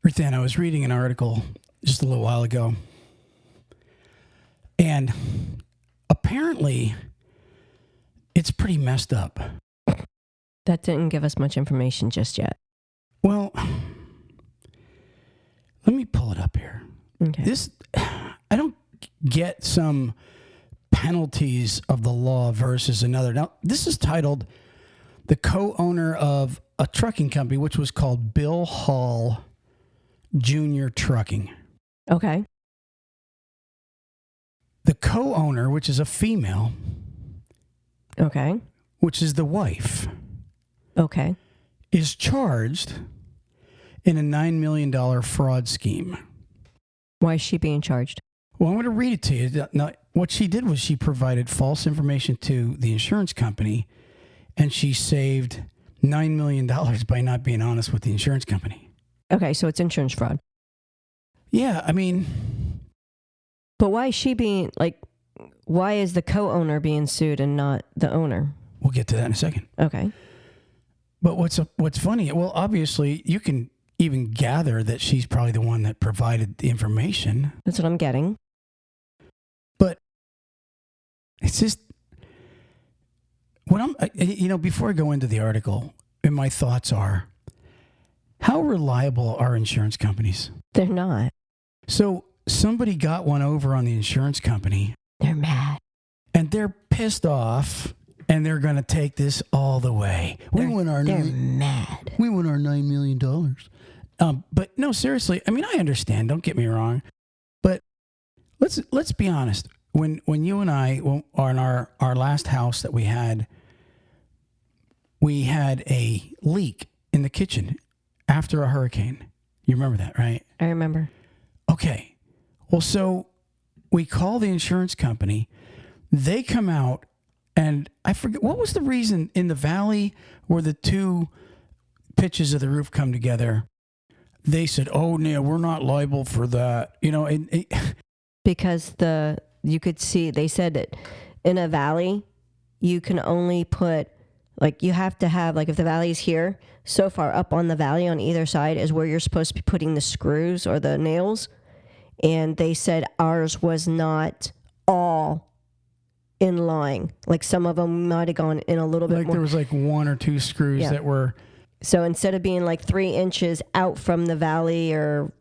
Ruthann, I was reading an article just a little while ago, and apparently it's pretty messed up. That didn't give us much information just yet. Well, let me pull it up here. Okay. I don't get some penalties of the law versus another. Now, this is titled The Co-Owner of a Trucking Company, which was called Bill Hall Jr. Trucking. Okay. The co-owner, which is a female, Okay. which is the wife, Okay. is charged in a $9 million fraud scheme. Why is she being charged? Well, I'm going to read it to you. Now, what she did was she provided false information to the insurance company, and she saved $9 million by not being honest with the insurance company. Okay, so it's insurance fraud. Yeah, I mean... But why is she being, why is the co-owner being sued and not the owner? We'll get to that in a second. Okay. But what's funny, well, obviously, you can even gather that she's probably the one that provided the information. That's what I'm getting. But it's just... before I go into the article, and my thoughts are, how reliable are insurance companies? They're not. So somebody got one over on the insurance company. They're mad. And they're pissed off, and they're going to take this all the way. They're mad. We want our $9 million. But no, seriously, I mean, I understand. Don't get me wrong. But let's be honest. When you and I, on our last house that we had a leak in the kitchen after a hurricane. You remember that, right? I remember. Okay. Well, so we call the insurance company. They come out, and I forget, what was the reason in the valley where the two pitches of the roof come together? They said, oh, no, we're not liable for that. Because you could see, they said that in a valley, you can only put, you have to have, if the valley is here, so far up on the valley on either side is where you're supposed to be putting the screws or the nails. And they said ours was not all in line. Some of them might have gone in a little bit more. There was one or two screws that were... So instead of being 3 inches out from the valley or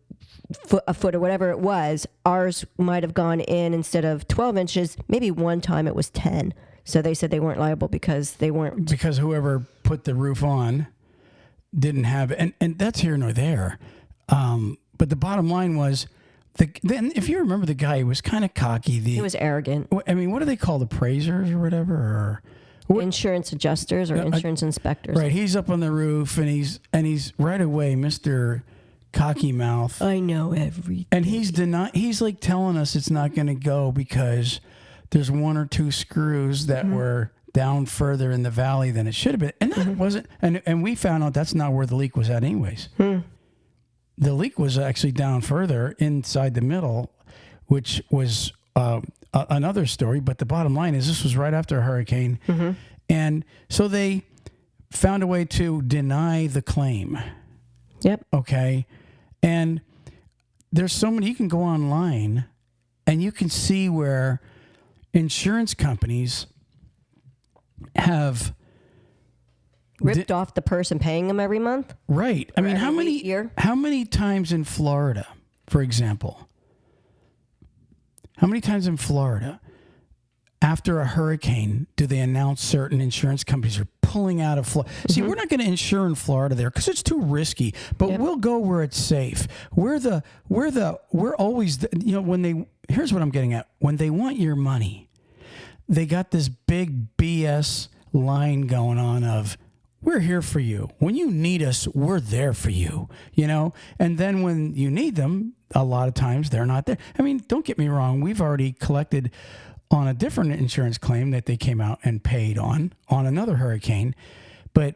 a foot or whatever it was, ours might have gone in instead of 12 inches. Maybe one time it was 10. So they said they weren't liable because they weren't. Because whoever put the roof on didn't have it. And that's here nor there. But the bottom line was, then if you remember the guy, he was kind of cocky. He was arrogant. I mean, what do they call appraisers or whatever? Insurance adjusters or insurance inspectors. Right. He's up on the roof and he's right away, Mr. Cocky Mouth. I know everything. And he's telling us it's not going to go because there's 1 or 2 screws that were down further in the valley than it should have been. And that wasn't, and we found out that's not where the leak was at anyways. The leak was actually down further inside the middle, which was another story. But the bottom line is this was right after a hurricane. And so they found a way to deny the claim. Yep. Okay. And there's so many, you can go online and you can see where insurance companies have ripped off the person paying them every month. Right. I mean, how many times in Florida, for example, after a hurricane do they announce certain insurance companies are pulling out of Florida? See, we're not going to insure in Florida there because it's too risky, but we'll go where it's safe. We're always, here's what I'm getting at. When they want your money, they got this big BS line going on of, we're here for you. When you need us, we're there for you, And then when you need them, a lot of times they're not there. I mean, don't get me wrong. We've already collected on a different insurance claim that they came out and paid on another hurricane. But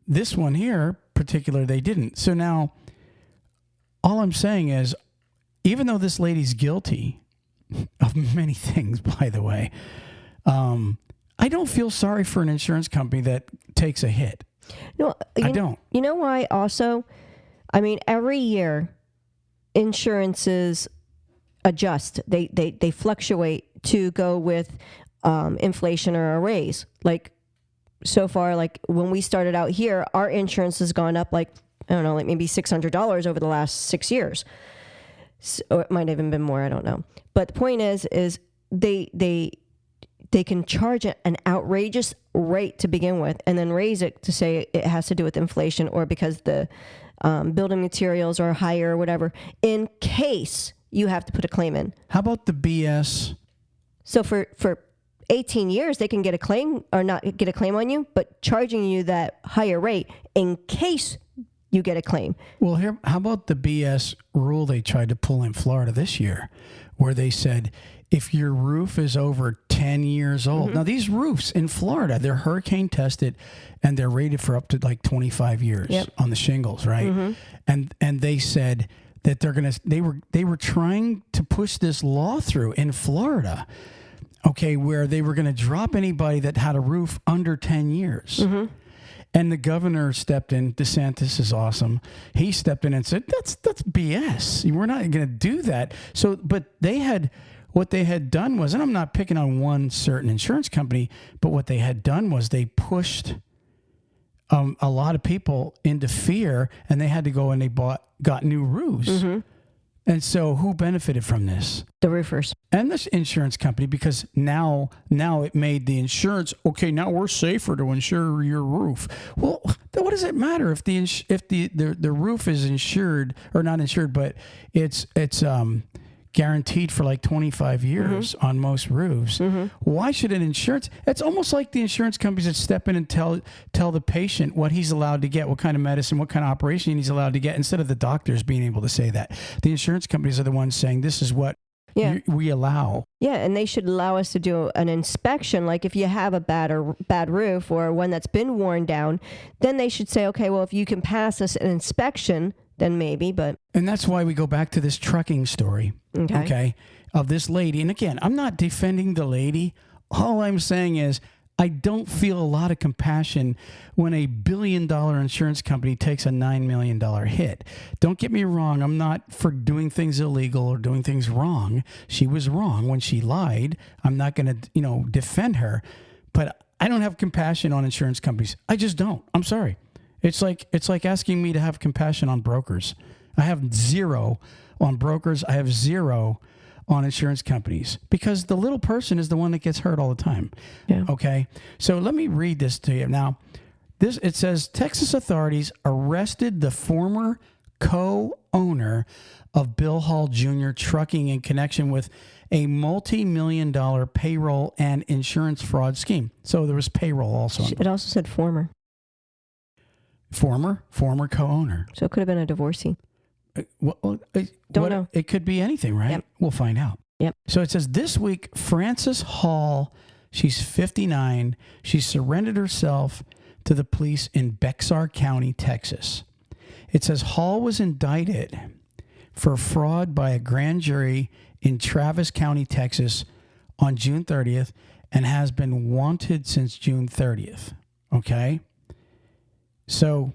this one here, particular, they didn't. So now, all I'm saying is, even though this lady's guilty of many things, by the way, I don't feel sorry for an insurance company that takes a hit. No, I don't. You know why also? I mean, every year, insurances adjust. They fluctuate to go with inflation or a raise. Like so far, like when we started out here, our insurance has gone up like, I don't know, like maybe $600 over the last 6 years. So, or it might have even been more. I don't know. But the point is they can charge an outrageous rate to begin with and then raise it to say it has to do with inflation or because the building materials are higher or whatever, in case you have to put a claim in. How about the BS? So for 18 years, they can get a claim or not get a claim on you, but charging you that higher rate in case you get a claim. Well, here, how about the BS rule they tried to pull in Florida this year, where they said if your roof is over 10 years old. Mm-hmm. Now, these roofs in Florida, they're hurricane tested and they're rated for up to like 25 years on the shingles, right? Mm-hmm. And they said that they were trying to push this law through in Florida, okay, where they were going to drop anybody that had a roof under 10 years. Mm-hmm. And the governor stepped in. DeSantis is awesome. He stepped in and said, that's BS. We're not going to do that. So, but what they had done was, and I'm not picking on one certain insurance company, but what they had done was they pushed a lot of people into fear, and they had to go and they got new roofs. Mm-hmm. And so who benefited from this? The roofers. And this insurance company, because now it made the insurance, okay, now we're safer to insure your roof. Well, what does it matter if the roof is insured or not insured, but it's guaranteed for like 25 years on most roofs. Mm-hmm. Why should an insurance? It's almost like the insurance companies that step in and tell the patient what he's allowed to get, what kind of medicine, what kind of operation he's allowed to get, instead of the doctors being able to say that. The insurance companies are the ones saying this is what we allow. Yeah, and they should allow us to do an inspection. Like if you have a bad roof or one that's been worn down, then they should say, okay, well, if you can pass us an inspection, then maybe, but... And that's why we go back to this trucking story, okay, of this lady. And again, I'm not defending the lady. All I'm saying is I don't feel a lot of compassion when a $1 billion insurance company takes a $9 million hit. Don't get me wrong. I'm not for doing things illegal or doing things wrong. She was wrong when she lied. I'm not going to, defend her. But I don't have compassion on insurance companies. I just don't. I'm sorry. It's like asking me to have compassion on brokers. I have 0 on brokers. I have 0 on insurance companies because the little person is the one that gets hurt all the time. Yeah. Okay. So let me read this to you. Now, it says Texas authorities arrested the former co-owner of Bill Hall Jr. Trucking in connection with a multi-million-dollar payroll and insurance fraud scheme. So there was payroll also. It also said former. Former co-owner. So it could have been a divorcee. Don't know. It could be anything, right? Yep. We'll find out. Yep. So it says this week, Frances Hall, she's 59. She surrendered herself to the police in Bexar County, Texas. It says Hall was indicted for fraud by a grand jury in Travis County, Texas on June 30th and has been wanted since June 30th. Okay? So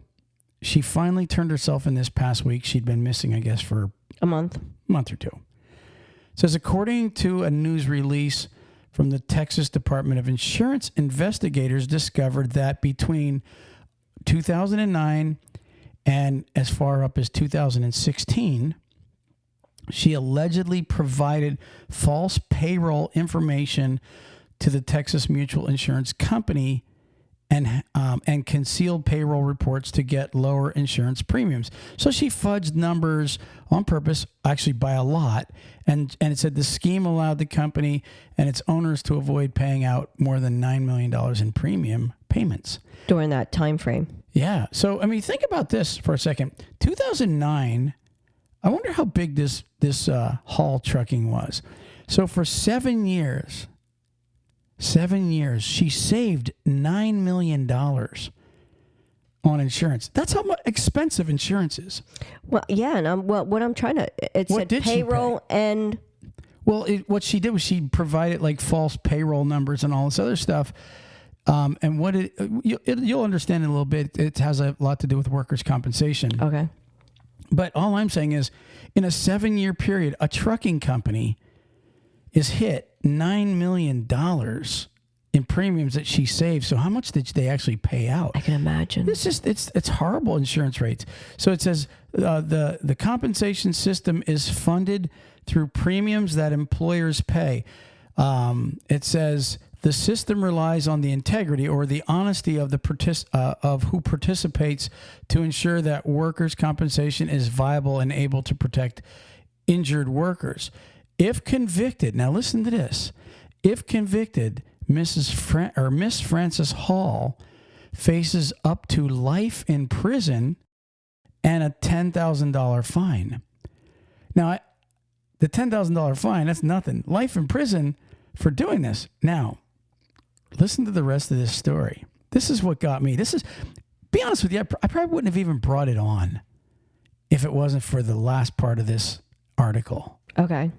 she finally turned herself in this past week. She'd been missing, I guess, for a month or two. It says, according to a news release from the Texas Department of Insurance, investigators discovered that between 2009 and as far up as 2016, she allegedly provided false payroll information to the Texas Mutual Insurance Company and concealed payroll reports to get lower insurance premiums. So she fudged numbers on purpose, actually by a lot. And it said the scheme allowed the company and its owners to avoid paying out more than $9 million in premium payments. During that time frame. Yeah. So, I mean, think about this for a second. 2009, I wonder how big this Hall Trucking was. So for 7 years, she saved $9 million on insurance. That's how much expensive insurance is. Well, yeah, and what I'm trying to, it said payroll and... Well, what she did was she provided like false payroll numbers and all this other stuff. And what you'll understand in a little bit, it has a lot to do with workers' compensation. Okay. But all I'm saying is, in a 7-year period, a trucking company is hit $9 million in premiums that she saved. So how much did they actually pay out? I can imagine. It's horrible insurance rates. So it says the compensation system is funded through premiums that employers pay. It says the system relies on the integrity or the honesty of of who participates to ensure that workers' compensation is viable and able to protect injured workers. If convicted, now listen to this. If convicted, Miss Frances Hall faces up to life in prison and a $10,000 fine. Now, the $10,000 fine, that's nothing. Life in prison for doing this. Now, listen to the rest of this story. This is what got me. Be honest with you, I probably wouldn't have even brought it on if it wasn't for the last part of this article. Okay.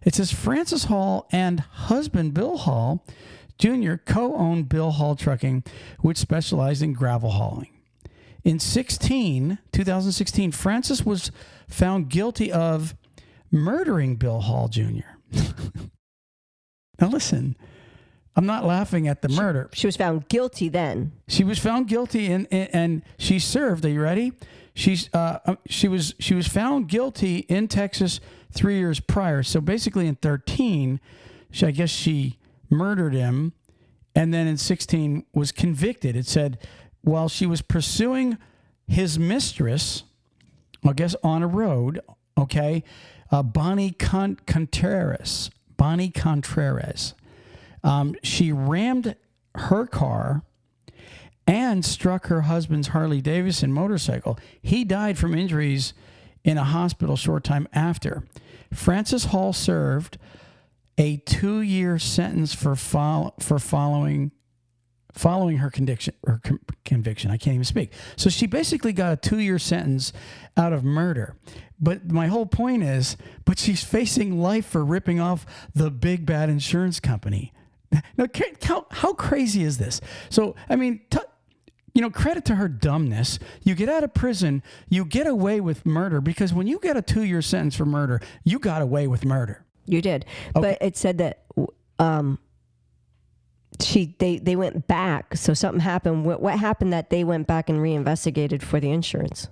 It says Frances Hall and husband Bill Hall Jr. co-owned Bill Hall Trucking, which specialized in gravel hauling. In 2016, Frances was found guilty of murdering Bill Hall Jr. Now listen, I'm not laughing at the murder. She was found guilty then. She was found guilty and she served. Are you ready? She was found guilty in Texas 3 years prior. So basically in 13, I guess she murdered him, and then in 16 was convicted. It said while she was pursuing his mistress, I guess on a road, okay, Bonnie Contreras, she rammed her car and struck her husband's Harley Davidson motorcycle. He died from injuries in a hospital short time after. Frances Hall served a 2-year sentence for following her conviction. I can't even speak. So she basically got a 2-year sentence out of murder. But my whole point is, she's facing life for ripping off the big bad insurance company. Now, how crazy is this? So, I mean, credit to her dumbness. You get out of prison, you get away with murder, because when you get a 2-year sentence for murder, you got away with murder. You did. Okay. But it said that they went back. So something happened. What happened that they went back and reinvestigated for the insurance?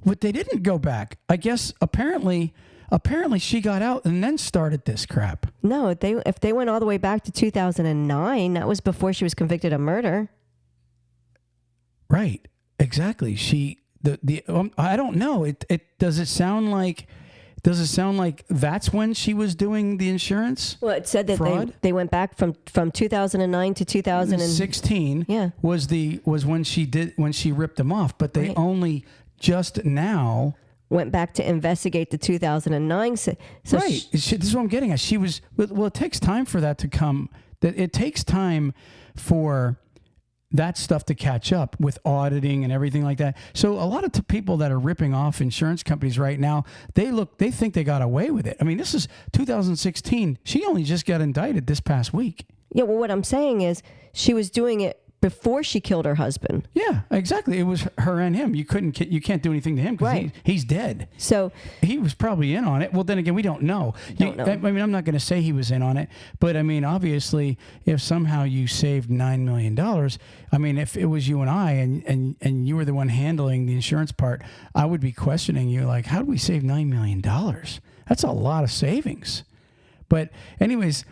But they didn't go back. I guess apparently she got out and then started this crap. No, if they went all the way back to 2009, that was before she was convicted of murder. Right. Exactly. I don't know. Does it sound like that's when she was doing the insurance? Well, it said that fraud? they went back from 2009 to 2016. Yeah. was when she ripped them off, but they only just now went back to investigate the 2009. So right. This is what I'm getting at. She was, well, it takes time for that to come. That it takes time for that stuff to catch up with auditing and everything like that. So a lot of people that are ripping off insurance companies right now, they think they got away with it. I mean, this is 2016. She only just got indicted this past week. Yeah. Well, what I'm saying is she was doing it before she killed her husband. Yeah, exactly. It was her and him. You can't do anything to him because he's dead. So he was probably in on it. Well, then again, we don't know. I mean, I'm not going to say he was in on it, but I mean, obviously, if somehow you saved $9 million, I mean, if it was you and I, and you were the one handling the insurance part, I would be questioning you, like, how do we save $9 million? That's a lot of savings. But anyways,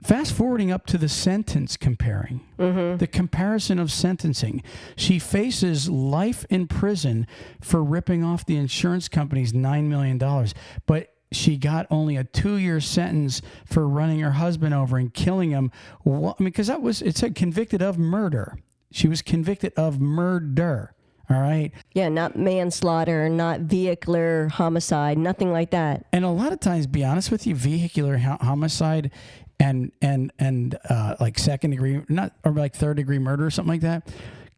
fast forwarding up to the sentence comparing, the comparison of sentencing. She faces life in prison for ripping off the insurance company's $9 million, but she got only a 2-year sentence for running her husband over and killing him. I mean, because it said convicted of murder. She was convicted of murder. All right. Yeah, not manslaughter, not vehicular homicide, nothing like that. And a lot of times, be honest with you, vehicular homicide and like second degree, or like third degree murder or something like that,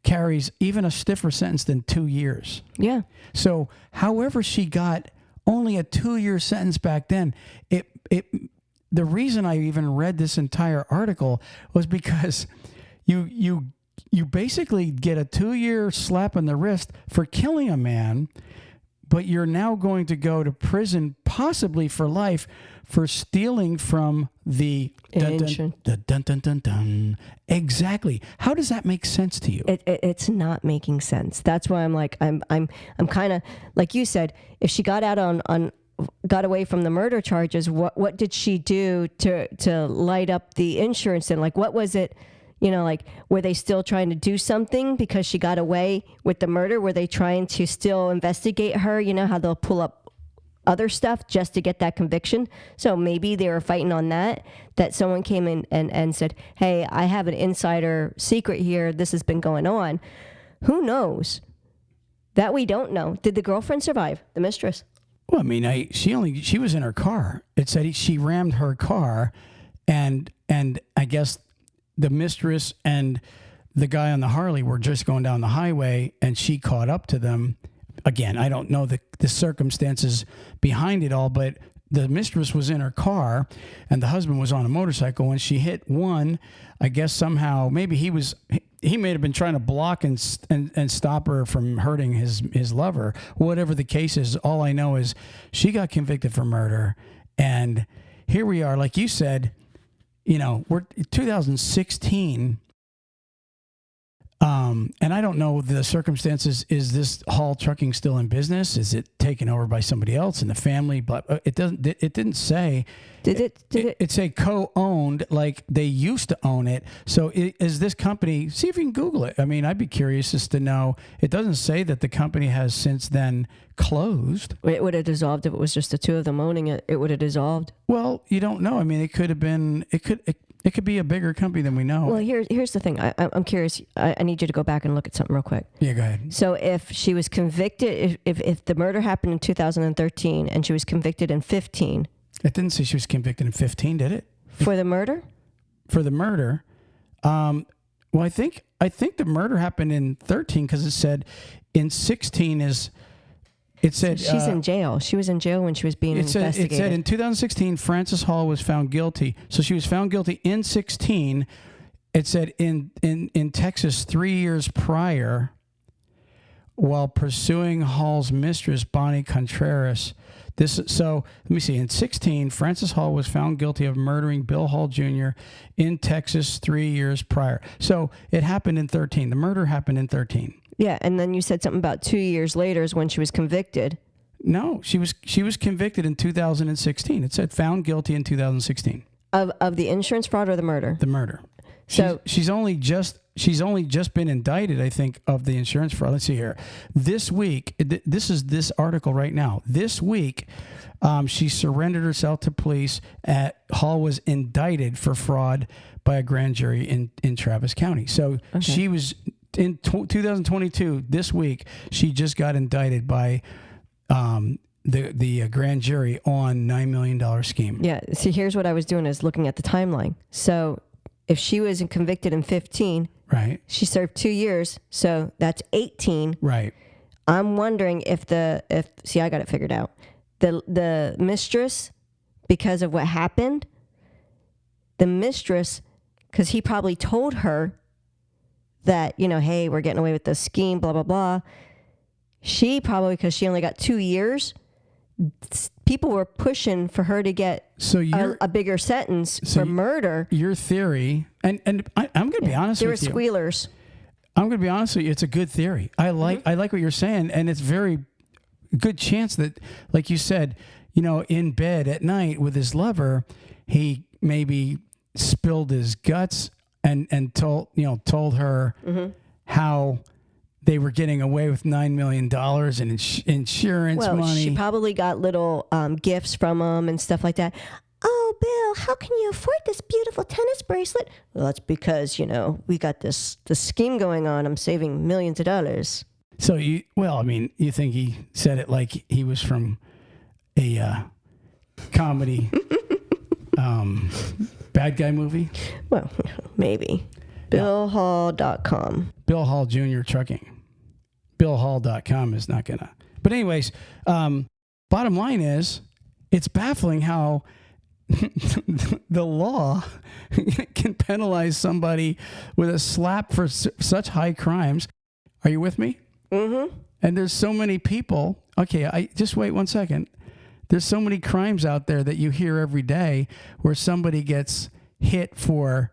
carries even a stiffer sentence than 2 years. Yeah. So, however, she got only a 2-year sentence back then. The reason I even read this entire article was because you you basically get a 2-year slap on the wrist for killing a man, but you're now going to go to prison possibly for life for stealing from the dun. Exactly. How does that make sense to you? It's not making sense. That's why I'm like, I'm kind of like you said. If she got out got away from the murder charges, what did she do to light up the insurance? And like, what was it? You know, like, were they still trying to do something because she got away with the murder? Were they trying to still investigate her? You know how they'll pull up other stuff just to get that conviction. So maybe they were fighting on that someone came in and said, hey, I have an insider secret here. This has been going on. Who knows? That we don't know. Did the girlfriend survive? The mistress? Well, I mean, she was in her car. It said she rammed her car, and I guess the mistress and the guy on the Harley were just going down the highway, and she caught up to them. Again, I don't know the circumstances behind it all, but the mistress was in her car and the husband was on a motorcycle. When she hit one, I guess somehow maybe he may have been trying to block and stop her from hurting his lover. Whatever the case is, all I know is she got convicted for murder, and here we are, like you said. You know, we're 2016, and I don't know the circumstances. Is this Hall Trucking still in business? Is it taken over by somebody else in the family? But it doesn't. It didn't say. Did it? It say co-owned, like they used to own it. So is this company? See if you can Google it. I mean, I'd be curious as to know. It doesn't say that the company has since then closed. It would have dissolved if it was just the two of them owning it. It would have dissolved. Well, you don't know. I mean, it could have been. It could be a bigger company than we know. Well, here's the thing. I'm curious. I need you to go back and look at something real quick. Yeah, go ahead. So if she was convicted, if the murder happened in 2013 and she was convicted in 15. It didn't say she was convicted in 15, did it? For the murder? For the murder. Well, I think the murder happened in 13 because it said in 16 is... It said she's in jail. She was in jail when she was being investigated. It said in 2016, Frances Hall was found guilty. So she was found guilty in 16. It said in Texas 3 years prior, while pursuing Hall's mistress, Bonnie Contreras. So let me see. In 16, Frances Hall was found guilty of murdering Bill Hall Jr. in Texas 3 years prior. So it happened in 13. The murder happened in 13. Yeah, and then you said something about 2 years later is when she was convicted. No, she was convicted in 2016. It said found guilty in 2016. Of the insurance fraud or the murder? The murder. So she's only just been indicted, I think, of the insurance fraud. Let's see here. This week, this is this article right now. This week, she surrendered herself to police. Hall was indicted for fraud by a grand jury in Travis County. So she was... In 2022, this week, she just got indicted by the grand jury on $9 million scheme. Yeah. See, here's what I was doing is looking at the timeline. So if she was convicted in 15, right, she served 2 years. So that's 18. Right. I'm wondering if I got it figured out. The mistress, because of what happened, the mistress, because he probably told her that, you know, hey, we're getting away with this scheme, blah, blah, blah. She probably, because she only got 2 years, people were pushing for her to get a bigger sentence for murder. Your theory, and I'm going to be honest with you. They were squealers. I'm going to be honest with you. It's a good theory. I like what you're saying, and it's very good chance that, like you said, you know, in bed at night with his lover, he maybe spilled his guts and told her how they were getting away with $9 million in insurance money. She probably got little gifts from him and stuff like that. Oh, Bill, how can you afford this beautiful tennis bracelet? Well, that's because, you know, we got this scheme going on. I'm saving millions of dollars. So you think he said it like he was from a comedy bad guy movie? Well, maybe. BillHall.com. Bill Hall Jr. Trucking. BillHall.com is not going to. But anyways, bottom line is, it's baffling how the law can penalize somebody with a slap for such high crimes. Are you with me? Mm-hmm. And there's so many people. Okay, I just wait 1 second. There's so many crimes out there that you hear every day where somebody gets hit for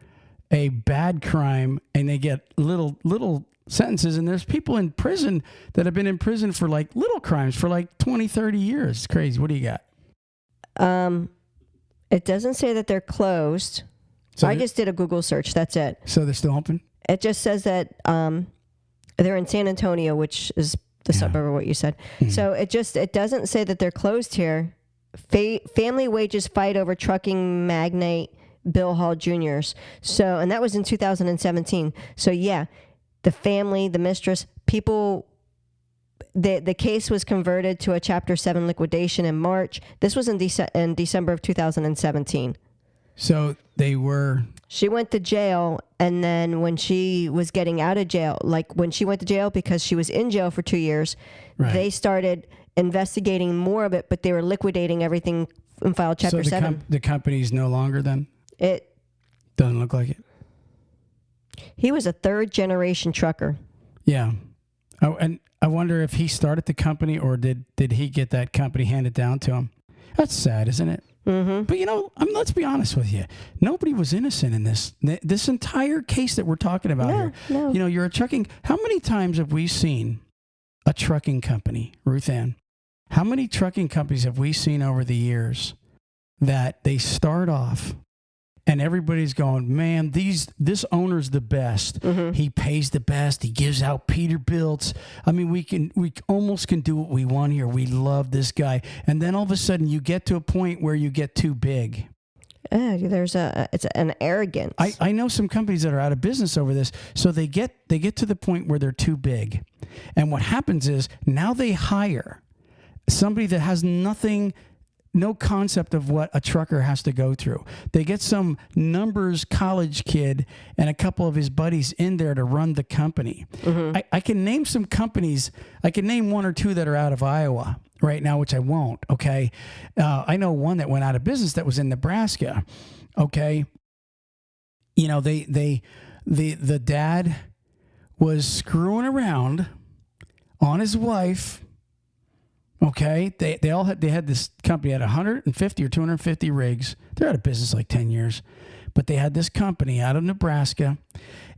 a bad crime and they get little sentences. And there's people in prison that have been in prison for like little crimes for like 20, 30 years. It's crazy. What do you got? It doesn't say that they're closed. So I just did a Google search. That's it. So they're still open? It just says that they're in San Antonio, which is the suburb of what you said. Mm-hmm. So it doesn't say that they're closed here. Family wages fight over trucking magnate Bill Hall Jr.'s. So, and that was in 2017. So yeah, the family, the mistress, people. The case was converted to a Chapter 7 liquidation in March. This was in December of 2017. So She went to jail, and then when she was getting out of jail, like when she went to jail because she was in jail for 2 years, right. They started investigating more of it, but they were liquidating everything and filed Chapter 7. The company's no longer then? It doesn't look like it. He was a third-generation trucker. Yeah. Oh, and I wonder if he started the company or did he get that company handed down to him? That's sad, isn't it? Mm-hmm. But let's be honest with you. Nobody was innocent in this entire case that we're talking about here. No. You're a trucking. How many times have we seen a trucking company, Ruth Ann? How many trucking companies have we seen over the years that they start off and everybody's going, man, this owner's the best. Mm-hmm. He pays the best. He gives out Peterbilts. I mean, we almost can do what we want here. We love this guy. And then all of a sudden you get to a point where you get too big. It's an arrogance. I know some companies that are out of business over this. So they get to the point where they're too big. And what happens is now they hire somebody that has no concept of what a trucker has to go through. They get some numbers college kid and a couple of his buddies in there to run the company. Mm-hmm. I can name some companies. I can name one or two that are out of Iowa right now, which I won't. Okay. I know one that went out of business that was in Nebraska. Okay. The dad was screwing around on his wife. Okay, they had this company had 150 or 250 rigs. They're out of business like 10 years, but they had this company out of Nebraska,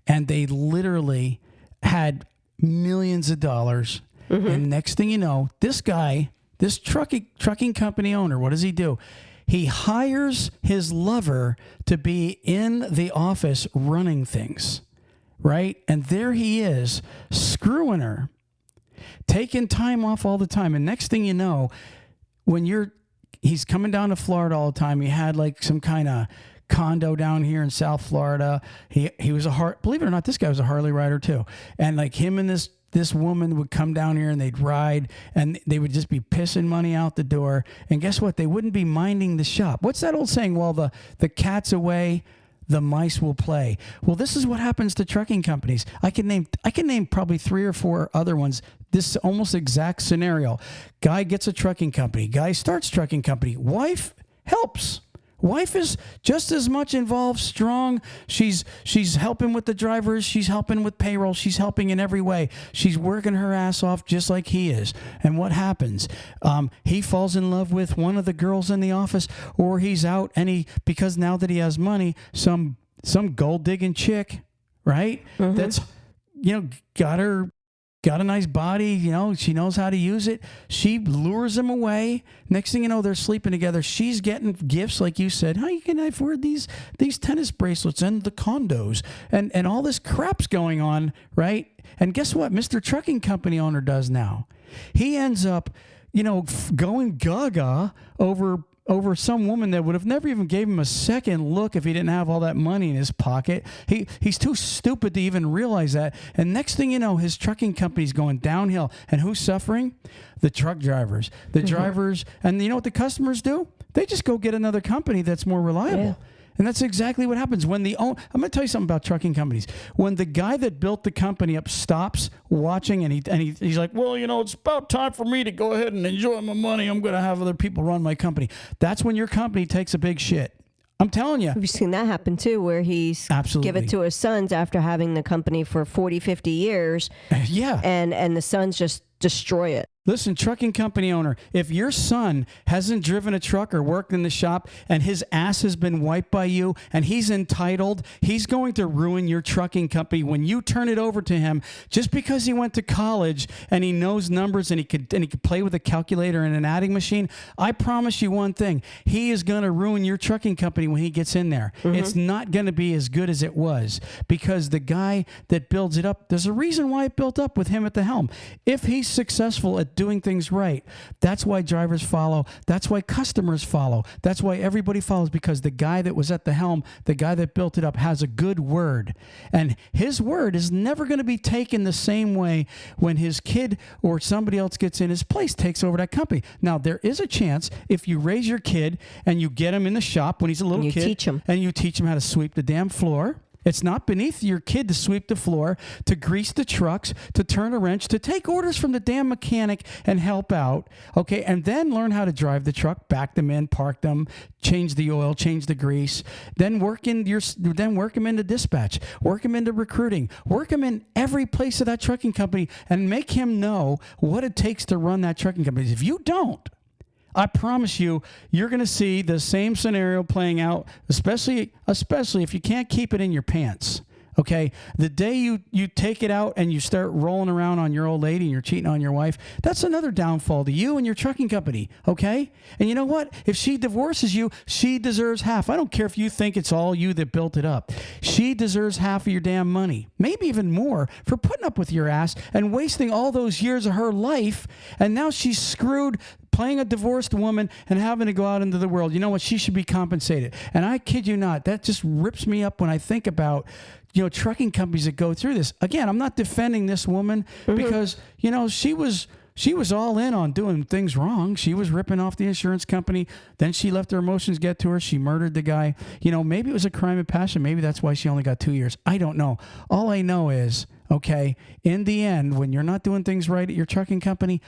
and they literally had millions of dollars. Mm-hmm. And next thing you know, this guy, this trucking company owner, what does he do? He hires his lover to be in the office running things, right? And there he is screwing her. Taking time off all the time. And next thing you know, he's coming down to Florida all the time. He had like some kind of condo down here in South Florida. He was believe it or not, this guy was a Harley rider too. And like him and this woman would come down here and they'd ride and they would just be pissing money out the door. And guess what? They wouldn't be minding the shop. What's that old saying? Well, the cat's away, the mice will play. Well, this is what happens to trucking companies. I can name probably 3 or 4 other ones. This almost exact scenario. Guy gets a trucking company. Guy starts trucking company. Wife helps. Wife is just as much involved, strong. She's helping with the drivers. She's helping with payroll. She's helping in every way. She's working her ass off just like he is. And what happens? He falls in love with one of the girls in the office, or he's out and because now that he has money, some gold digging chick, right? Mm-hmm. That's got a nice body, she knows how to use it. She lures him away. Next thing you know, they're sleeping together. She's getting gifts, like you said. How can I afford these tennis bracelets and the condos and all this crap's going on, right? And guess what? Mr. Trucking Company owner does now. He ends up, going gaga over some woman that would have never even gave him a second look if he didn't have all that money in his pocket. He's too stupid to even realize that. And next thing you know, his trucking company's going downhill. And who's suffering? The truck drivers. The drivers. And you know what the customers do? They just go get another company that's more reliable. Yeah. And that's exactly what happens when I'm going to tell you something about trucking companies. When the guy that built the company up stops watching and he's like, well, it's about time for me to go ahead and enjoy my money. I'm going to have other people run my company. That's when your company takes a big shit. I'm telling you. We've seen that happen too, where he's give it to his sons after having the company for 40, 50 years. Yeah. And the sons just destroy it. Listen, trucking company owner, if your son hasn't driven a truck or worked in the shop and his ass has been wiped by you and he's entitled, he's going to ruin your trucking company when you turn it over to him just because he went to college and he knows numbers and he could play with a calculator and an adding machine. I promise you one thing, he is going to ruin your trucking company when he gets in there. Mm-hmm. It's not going to be as good as it was because the guy that builds it up, there's a reason why it built up with him at the helm. If he's successful at doing things right, that's why drivers follow. That's why customers follow. That's why everybody follows, because the guy that was at the helm, the guy that built it up, has a good word. And his word is never going to be taken the same way when his kid or somebody else gets in his place, takes over that company. Now, there is a chance if you raise your kid and you get him in the shop when he's a little kid, and you teach him how to sweep the damn floor. It's not beneath your kid to sweep the floor, to grease the trucks, to turn a wrench, to take orders from the damn mechanic and help out, okay? And then learn how to drive the truck, back them in, park them, change the oil, change the grease, then work them into dispatch, work them into recruiting, work them in every place of that trucking company and make him know what it takes to run that trucking company. If you don't, I promise you, you're going to see the same scenario playing out, especially if you can't keep it in your pants. Okay, the day you take it out and you start rolling around on your old lady and you're cheating on your wife, that's another downfall to you and your trucking company. Okay, and you know what? If she divorces you, she deserves half. I don't care if you think it's all you that built it up. She deserves half of your damn money, maybe even more, for putting up with your ass and wasting all those years of her life. And now she's screwed, playing a divorced woman and having to go out into the world. You know what? She should be compensated. And I kid you not, that just rips me up when I think about trucking companies that go through this. Again, I'm not defending this woman because, she was all in on doing things wrong. She was ripping off the insurance company. Then she let her emotions get to her. She murdered the guy. Maybe it was a crime of passion. Maybe that's why she only got 2 years. I don't know. All I know is, okay, in the end, when you're not doing things right at your trucking company's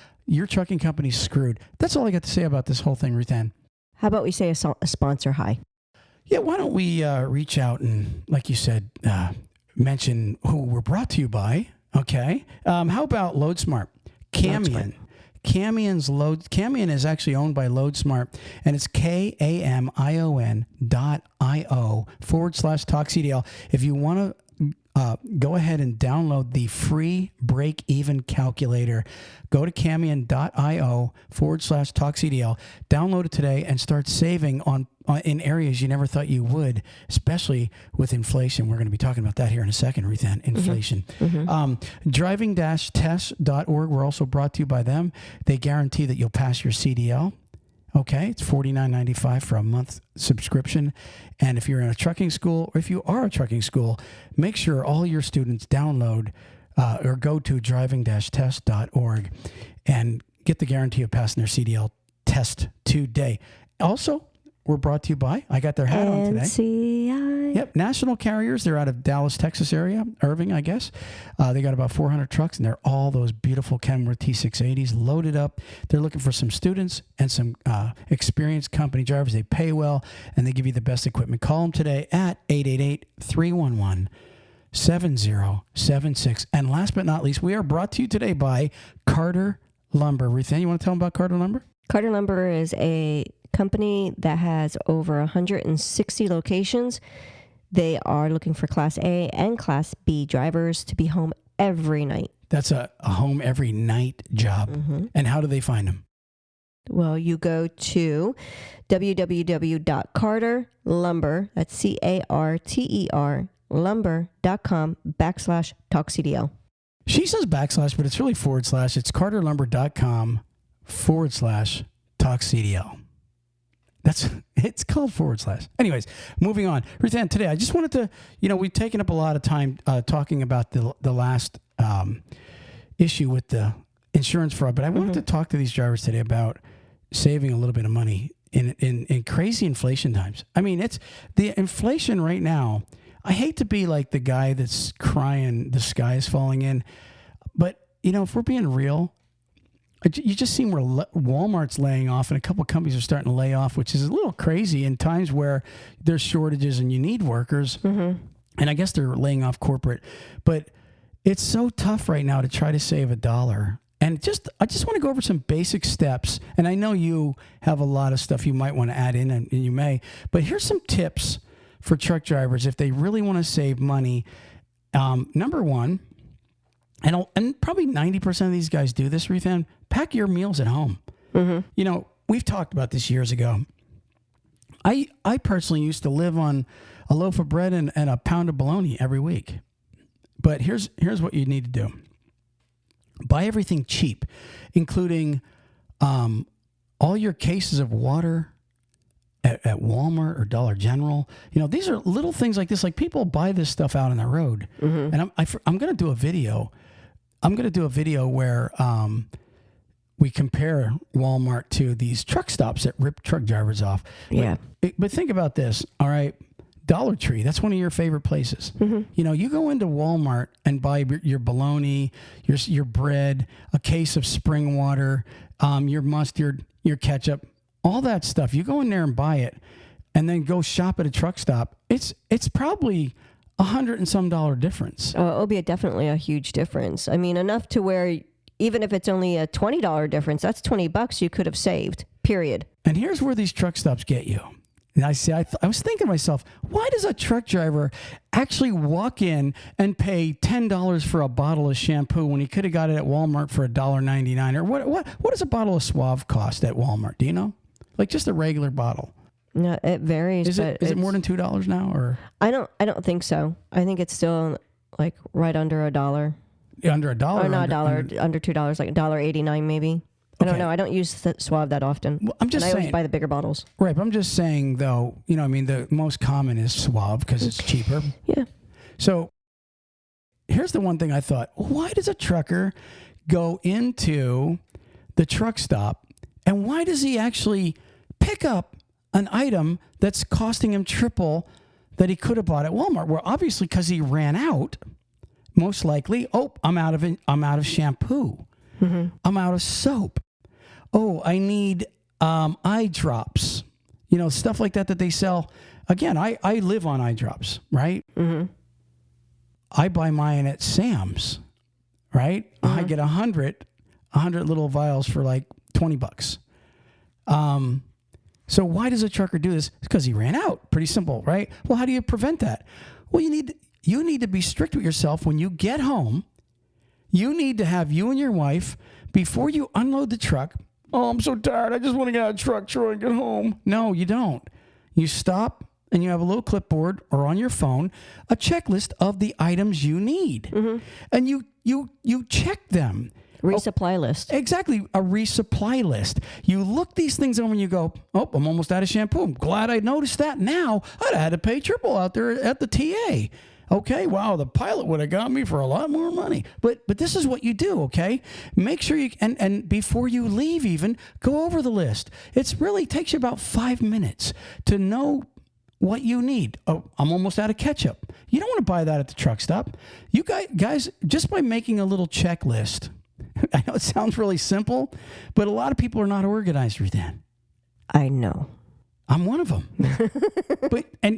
screwed. That's all I got to say about this whole thing, Ruth Ann. How about we say a sponsor hi? Yeah, why don't we reach out and, like you said, mention who we're brought to you by, okay? How about LoadSmart? Camion. Camion is actually owned by LoadSmart, and it's KAMION.io/TalkCDL. If you want to go ahead and download the free break-even calculator, go to camion.io/TalkCDL. Download it today and start saving in areas you never thought you would, especially with inflation. We're going to be talking about that here in a second, Ruth Ann. Inflation. Driving-test.org. We're also brought to you by them. They guarantee that you'll pass your CDL. Okay, it's $49.95 for a month subscription. And if you're in a trucking school, or if you are a trucking school, make sure all your students download or go to driving-test.org and get the guarantee of passing their CDL test today. Also, we're brought to you by, I got their hat on today. NCI. Yep, National Carriers. They're out of Dallas, Texas area, Irving, I guess. They got about 400 trucks, and they're all those beautiful Kenworth T680s loaded up. They're looking for some students and some experienced company drivers. They pay well, and they give you the best equipment. Call them today at 888-311-7076. And last but not least, we are brought to you today by Carter Lumber. Ruth Ann, you want to tell them about Carter Lumber? Carter Lumber is a company that has over 160 locations. They are looking for Class A and Class B drivers to be home every night. That's a home every night job. And how do they find them? Well, you go to www.carterlumber, that's CARTER, lumber.com/TalkCDL. She says backslash, but it's really /. It's carterlumber.com/TalkCDL. It's called /. Anyways, moving on. Ruth Ann, today I just wanted to, we've taken up a lot of time talking about the last issue with the insurance fraud, but I wanted to talk to these drivers today about saving a little bit of money in crazy inflation times. I mean, it's the inflation right now. I hate to be like the guy that's crying the sky is falling in, but if we're being real, you just seen where Walmart's laying off and a couple of companies are starting to lay off, which is a little crazy in times where there's shortages and you need workers. Mm-hmm. And I guess they're laying off corporate, but it's so tough right now to try to save $1. And I just want to go over some basic steps. And I know you have a lot of stuff you might want to add in, and you may, but here's some tips for truck drivers if they really want to save money. Number one, and probably 90% of these guys do this, Ruthann, pack your meals at home. Mm-hmm. We've talked about this years ago. I personally used to live on a loaf of bread and a pound of bologna every week. But here's what you need to do. Buy everything cheap, including all your cases of water at Walmart or Dollar General. These are little things like this. Like people buy this stuff out on the road. Mm-hmm. And I'm going to do a video. I'm going to do a video where we compare Walmart to these truck stops that rip truck drivers off. Yeah. But think about this. All right. Dollar Tree, that's one of your favorite places. Mm-hmm. You go into Walmart and buy your bologna, your bread, a case of spring water, your mustard, your ketchup, all that stuff. You go in there and buy it and then go shop at a truck stop. It's probably $100 and some difference. Oh, it'll be definitely a huge difference. I mean, enough to where even if it's only a $20 difference, that's $20 you could have saved, period. And here's where these truck stops get you. And I was thinking to myself, why does a truck driver actually walk in and pay $10 for a bottle of shampoo when he could have got it at Walmart for $1.99? Or what does a bottle of Suave cost at Walmart? Do you know? Like just a regular bottle. No, it varies. Is it more than $2 now? Or I don't think so. I think it's still like right under $1. Under $1? Or not $1, under $2, like $1.89 maybe. I don't know. I don't use Suave that often. Well, I'm just saying. I always buy the bigger bottles. Right, but I'm just saying, though, the most common is Suave because it's cheaper. Yeah. So here's the one thing I thought. Why does a trucker go into the truck stop and why does he actually pick up an item that's costing him triple that he could have bought at Walmart? Well, obviously because he ran out, most likely, I'm out of shampoo. Mm-hmm. I'm out of soap. Oh, I need eye drops, stuff like that they sell. Again, I live on eye drops, right? Mm-hmm. I buy mine at Sam's, right? Mm-hmm. I get 100 little vials for like $20. So why does a trucker do this? It's because he ran out. Pretty simple, right? Well, how do you prevent that? Well, you need to be strict with yourself when you get home. You need to have you and your wife, before you unload the truck, I'm so tired. I just want to get out of the truck, Troy, and get home. No, you don't. You stop and you have a little clipboard or on your phone, a checklist of the items you need. Mm-hmm. And you check them. Resupply list. Exactly, a resupply list. You look these things over and you go, I'm almost out of shampoo. I'm glad I noticed that now. I'd have had to pay triple out there at the TA. Okay, wow, the pilot would have got me for a lot more money. But this is what you do, okay? Make sure you, and before you leave even, go over the list. It really takes you about 5 minutes to know what you need. Oh, I'm almost out of ketchup. You don't want to buy that at the truck stop. You guys, just by making a little checklist, I know it sounds really simple, but a lot of people are not organized through that. I know. I'm one of them.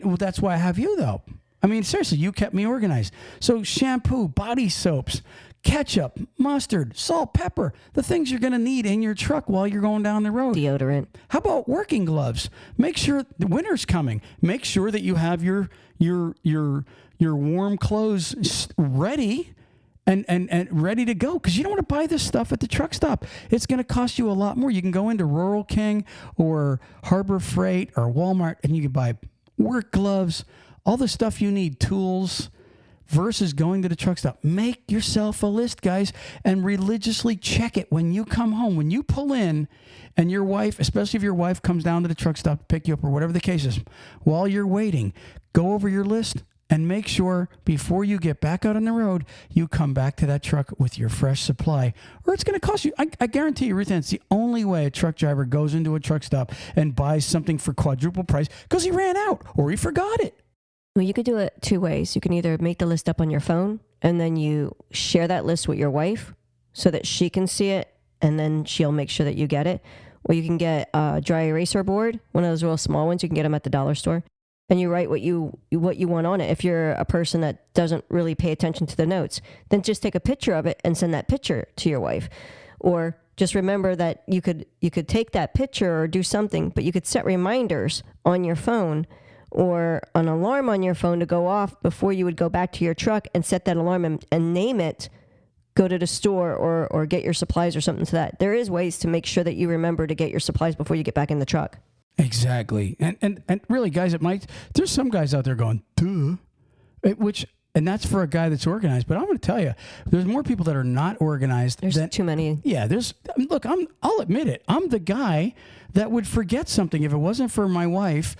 Well, that's why I have you, though. I mean, seriously, you kept me organized. So shampoo, body soaps, ketchup, mustard, salt, pepper, the things you're going to need in your truck while you're going down the road. Deodorant. How about working gloves? Make sure the winter's coming. Make sure that you have your warm clothes ready and ready to go, because you don't want to buy this stuff at the truck stop. It's going to cost you a lot more. You can go into Rural King or Harbor Freight or Walmart and you can buy work gloves, all the stuff you need, tools, versus going to the truck stop. Make yourself a list, guys, and religiously check it when you come home. When you pull in and your wife, especially if your wife comes down to the truck stop to pick you up or whatever the case is, while you're waiting, go over your list and make sure before you get back out on the road, you come back to that truck with your fresh supply, or it's going to cost you. I guarantee you, Ruth Ann, it's the only way a truck driver goes into a truck stop and buys something for quadruple price because he ran out or he forgot it. Well, you could do it two ways. You can either make the list up on your phone and then you share that list with your wife so that she can see it and then she'll make sure that you get it. Or you can get a dry eraser board, one of those real small ones. You can get them at the dollar store. And you write what you want on it. If you're a person that doesn't really pay attention to the notes, then just take a picture of it and send that picture to your wife. Or just remember that you could take that picture or do something, but you could set reminders on your phone or an alarm on your phone to go off before you would go back to your truck and set that alarm and name it. Go to the store or get your supplies or something to that. There is ways to make sure that you remember to get your supplies before you get back in the truck. Exactly. And really, guys, there's some guys out there going, duh, and that's for a guy that's organized. But I'm going to tell you, there's more people that are not organized. There's too many. Yeah, look, I'll admit it. I'm the guy that would forget something if it wasn't for my wife.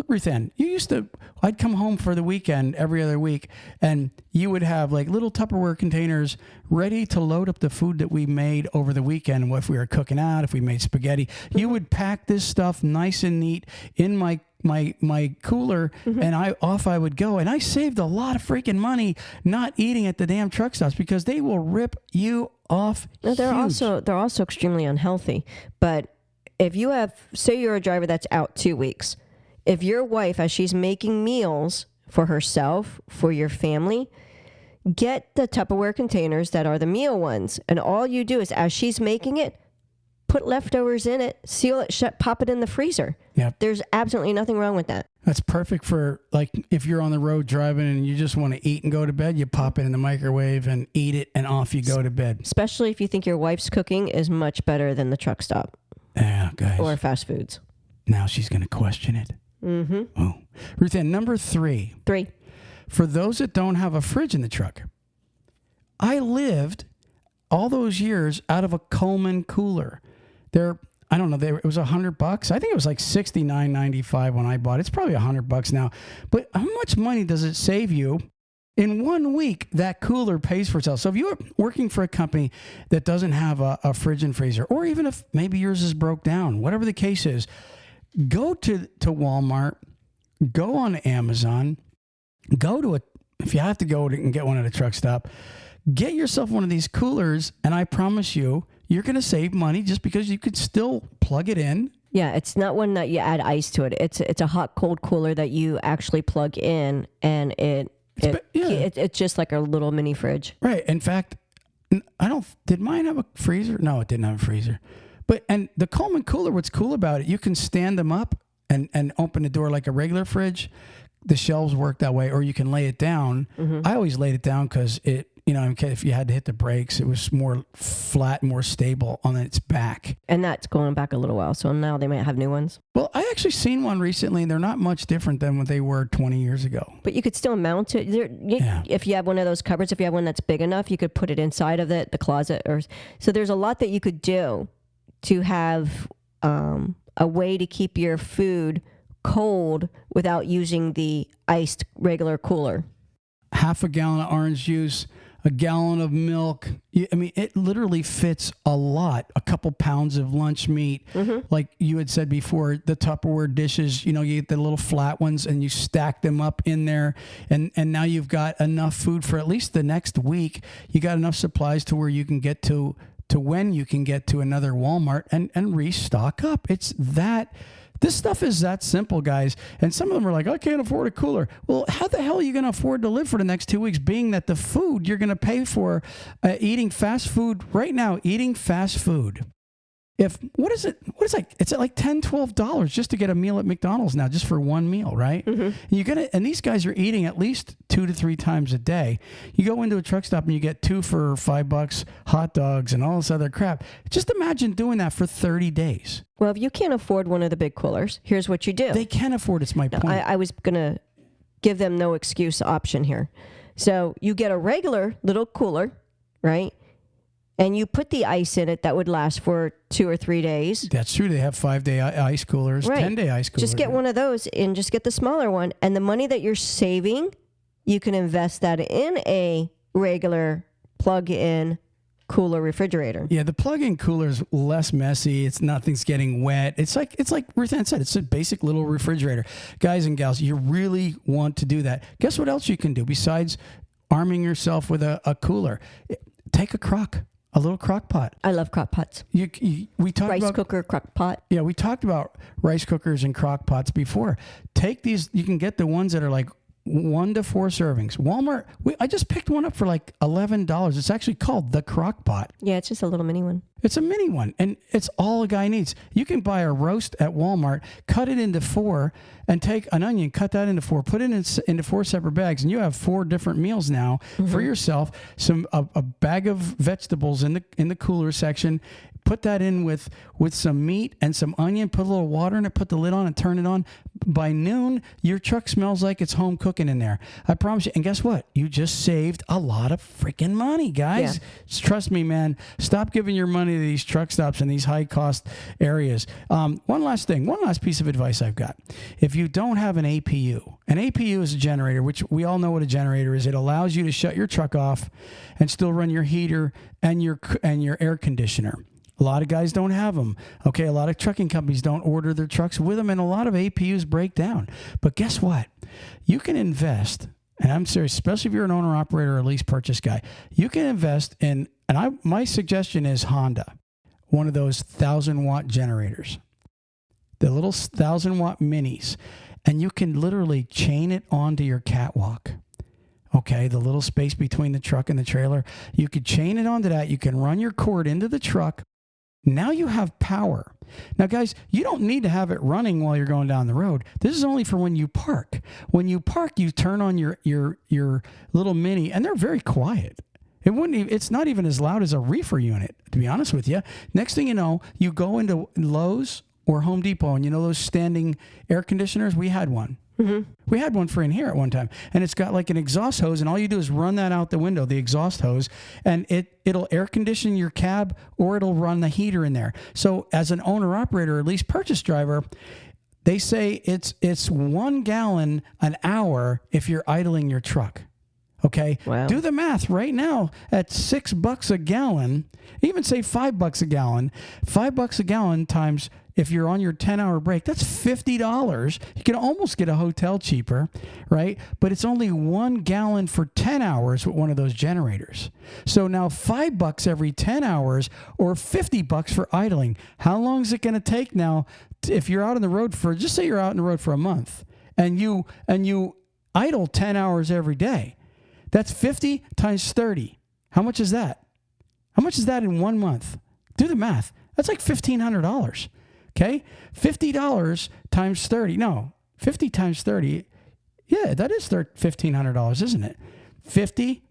Ruth Ann, I'd come home for the weekend every other week, and you would have like little Tupperware containers ready to load up the food that we made over the weekend. If we were cooking out, if we made spaghetti, you would pack this stuff nice and neat in my cooler, and I would go. And I saved a lot of freaking money not eating at the damn truck stops because they will rip you off. No, they're also extremely unhealthy. But if you say you're a driver that's out 2 weeks, if your wife, as she's making meals for herself, for your family, get the Tupperware containers that are the meal ones. And all you do is, as she's making it, put leftovers in it, seal it shut, pop it in the freezer. Yep. There's absolutely nothing wrong with that. That's perfect for, like, if you're on the road driving and you just want to eat and go to bed, you pop it in the microwave and eat it, and off you go to bed. Especially if you think your wife's cooking is much better than the truck stop. Yeah, guys. Or fast foods. Now she's going to question it. Mm-hmm. Oh. Ruth Ann, number 3. For those that don't have a fridge in the truck, I lived all those years out of a Coleman cooler. I don't know, it was $100. I think it was like $69.95 when I bought it. It's probably $100 now. But how much money does it save you? In 1 week, that cooler pays for itself. So if you're working for a company that doesn't have a fridge and freezer, or even if maybe yours is broke down, whatever the case is, go to Walmart, go on Amazon, if you have to go and get one at a truck stop, get yourself one of these coolers, and I promise you're going to save money just because you could still plug it in. Yeah, it's not one that you add ice to it. It's a hot cold cooler that you actually plug in, and it's just like a little mini fridge. Right. In fact, did mine have a freezer? No, it didn't have a freezer. And the Coleman cooler, what's cool about it, you can stand them up and open the door like a regular fridge. The shelves work that way, or you can lay it down. Mm-hmm. I always laid it down because if you had to hit the brakes, it was more flat, more stable on its back. And that's going back a little while, so now they might have new ones. Well, I actually seen one recently, and they're not much different than what they were 20 years ago. But you could still mount it. If you have one of those cupboards, if you have one that's big enough, you could put it inside of the closet. So there's a lot that you could do to have a way to keep your food cold without using the iced regular cooler. Half a gallon of orange juice, a gallon of milk. It literally fits a lot. A couple pounds of lunch meat. Mm-hmm. Like you had said before, the Tupperware dishes, you get the little flat ones and you stack them up in there. And now you've got enough food for at least the next week. You got enough supplies to where you can get to when you can get to another Walmart and restock up. This stuff is that simple, guys. And some of them are like, I can't afford a cooler. Well, how the hell are you going to afford to live for the next 2 weeks, being that the food you're going to pay for eating fast food right now, it's at like $10, $12 just to get a meal at McDonald's now, just for one meal, right? Mm-hmm. And these guys are eating at least 2 to 3 times a day. You go into a truck stop and you get 2 for $5 hot dogs and all this other crap. Just imagine doing that for 30 days. Well, if you can't afford one of the big coolers, here's what you do. They can afford it's my point. I was going to give them no excuse option here. So you get a regular little cooler, right? And you put the ice in it that would last for 2 or 3 days. That's true. They have 5-day ice coolers, right. 10-day ice coolers. Just get one of those and just get the smaller one. And the money that you're saving you can invest that in a regular plug-in cooler refrigerator. Yeah, the plug-in cooler is less messy. Nothing's getting wet. It's like Ruth Ann said, it's a basic little refrigerator. Guys and gals, you really want to do that. Guess what else you can do besides arming yourself with a cooler? Take a little crock pot. I love crock pots. We talked rice about cooker, crock pot. Yeah, we talked about rice cookers and crock pots before. Take these. You can get the ones that are like 1 to 4 servings. Walmart. I just picked one up for like $11. It's actually called the crock pot. Yeah, it's just a little mini one. It's a mini one, and it's all a guy needs. You can buy a roast at Walmart, cut it into 4, and take an onion, cut that into 4, put it into 4 separate bags, and you have 4 different meals now for yourself. A bag of vegetables in the cooler section. Put that in with some meat and some onion, put a little water in it, put the lid on and turn it on. By noon, your truck smells like it's home cooking in there. I promise you. And guess what? You just saved a lot of freaking money, guys. Yeah. Trust me, man. Stop giving your money to these truck stops in these high-cost areas. One last piece of advice I've got. If you don't have an APU is a generator, which we all know what a generator is. It allows you to shut your truck off and still run your heater and your air conditioner. A lot of guys don't have them. Okay, a lot of trucking companies don't order their trucks with them, and a lot of APUs break down. But guess what? You can invest, and I'm serious, especially if you're an owner-operator or lease purchase guy, you can invest in, my suggestion is Honda, one of those 1,000-watt generators, the little 1,000-watt minis, and you can literally chain it onto your catwalk. Okay, the little space between the truck and the trailer, you could chain it onto that. You can run your cord into the truck. Now you have power. Now, guys, you don't need to have it running while you're going down the road. This is only for when you park. When you park, you turn on your little mini, and they're very quiet. It's not even as loud as a reefer unit, to be honest with you. Next thing you know, you go into Lowe's or Home Depot, and you know those standing air conditioners? We had one. Mm-hmm. We had one for in here at one time, and it's got like an exhaust hose, and all you do is run that out the window, the exhaust hose, and it'll air condition your cab, or it'll run the heater in there. So as an owner operator or lease purchase driver, they say it's 1 gallon an hour if you're idling your truck. Okay, wow. Do the math right now at $6 a gallon. Even say $5 a gallon. $5 a gallon times, if you're on your 10-hour break, that's $50. You can almost get a hotel cheaper, right? But it's only 1 gallon for 10 hours with one of those generators. So now $5 every 10 hours, or $50 for idling. How long is it going to take now if you're out on the road for, just say you're out on the road for a month, and you idle 10 hours every day? That's 50 times 30. How much is that? How much is that in 1 month? Do the math. That's like $1,500. Okay? $50 times 30. No, 50 times 30. Yeah, that is $1,500, isn't it? 50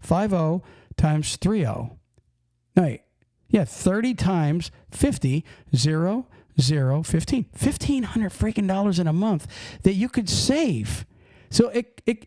times 30. No, wait. Yeah, 30 times 50, 0, 0, 15. $1,500 freaking dollars in a month that you could save. So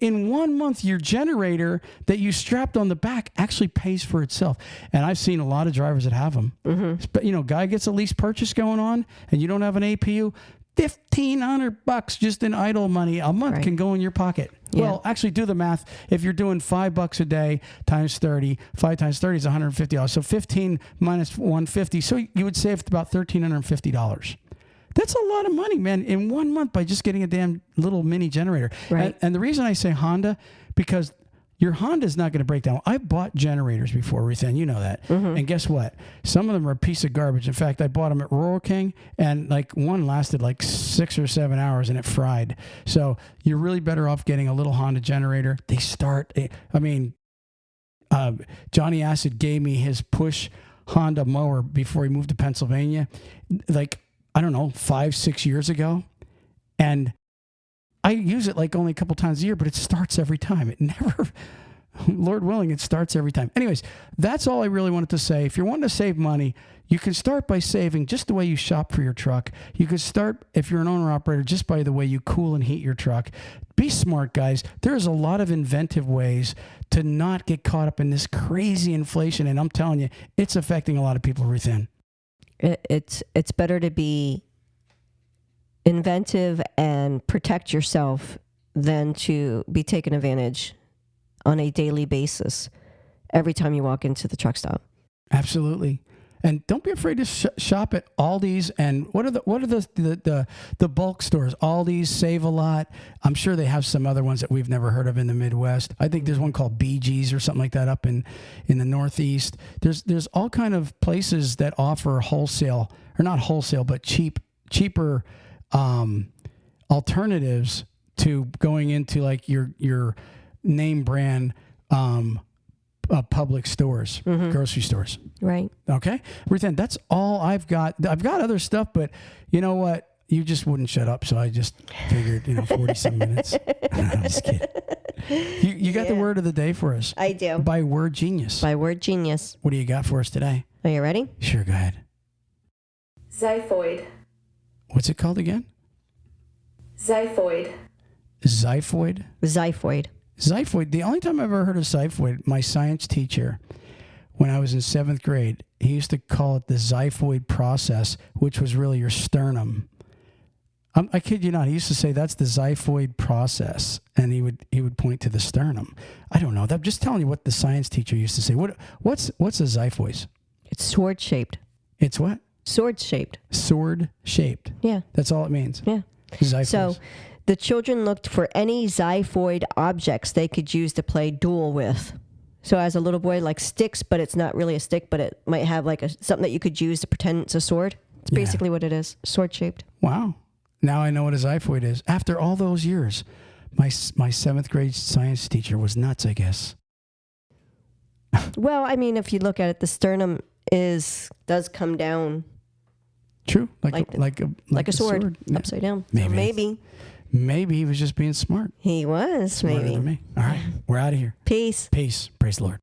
in 1 month, your generator that you strapped on the back actually pays for itself. And I've seen a lot of drivers that have them. Mm-hmm. Guy gets a lease purchase going on, and you don't have an APU, $1,500 just in idle money a month can go in your pocket. Yeah. Well, actually, do the math. If you're doing $5 a day times 30, 5 times 30 is $150. So 15 minus 150. So you would save about $1,350. That's a lot of money, man, in 1 month by just getting a damn little mini generator. Right. And the reason I say Honda, because your Honda is not going to break down. I bought generators before, Ruth Ann, you know that. Mm-hmm. And guess what? Some of them are a piece of garbage. In fact, I bought them at Rural King, and like one lasted like 6 or 7 hours, and it fried. So you're really better off getting a little Honda generator. They start, Johnny Acid gave me his push Honda mower before he moved to Pennsylvania. Like, I don't know, 5-6 years ago. And I use it like only a couple times a year, but it starts every time. It never, Lord willing, it starts every time. Anyways, that's all I really wanted to say. If you're wanting to save money, you can start by saving just the way you shop for your truck. You could start, if you're an owner operator, just by the way you cool and heat your truck. Be smart, guys. There's a lot of inventive ways to not get caught up in this crazy inflation. And I'm telling you, it's affecting a lot of people, Ruth Ann. It's better to be inventive and protect yourself than to be taken advantage on a daily basis every time you walk into the truck stop. Absolutely. And don't be afraid to shop at Aldi's and what are the bulk stores? Aldi's, Save a Lot. I'm sure they have some other ones that we've never heard of in the Midwest. I think there's one called BG's or something like that up in the Northeast. There's all kind of places that offer wholesale, or not wholesale, but cheaper alternatives to going into like your name brand public stores, grocery stores. Right. Okay. Ruthann, that's all I've got. I've got other stuff, but you know what? You just wouldn't shut up. So I just figured, 40-some minutes. I'm just kidding. You got the word of the day for us. I do. By Word Genius. By Word Genius. What do you got for us today? Are you ready? Sure, go ahead. Xiphoid. What's it called again? Xiphoid. Xiphoid? Xiphoid. Xiphoid. The only time I've ever heard of xiphoid, my science teacher, when I was in 7th grade, he used to call it the xiphoid process, which was really your sternum. I kid you not. He used to say that's the xiphoid process, and he would point to the sternum. I don't know. I'm just telling you what the science teacher used to say. What's a xiphoid? It's sword shaped. It's what? Sword shaped. Sword shaped. Yeah. That's all it means. Yeah. Xiphoids. So the children looked for any xiphoid objects they could use to play duel with. So as a little boy, like sticks, but it's not really a stick, but it might have like something that you could use to pretend it's a sword. It's basically what it is. Sword shaped. Wow. Now I know what a xiphoid is. After all those years, my 7th grade science teacher was nuts, I guess. Well, I mean, if you look at it, the sternum does come down. True. Like a sword. Yeah. Upside down. Maybe. Maybe he was just being smart. He was, Smarter maybe. than me. All right. We're out of here. Peace. Peace. Praise the Lord.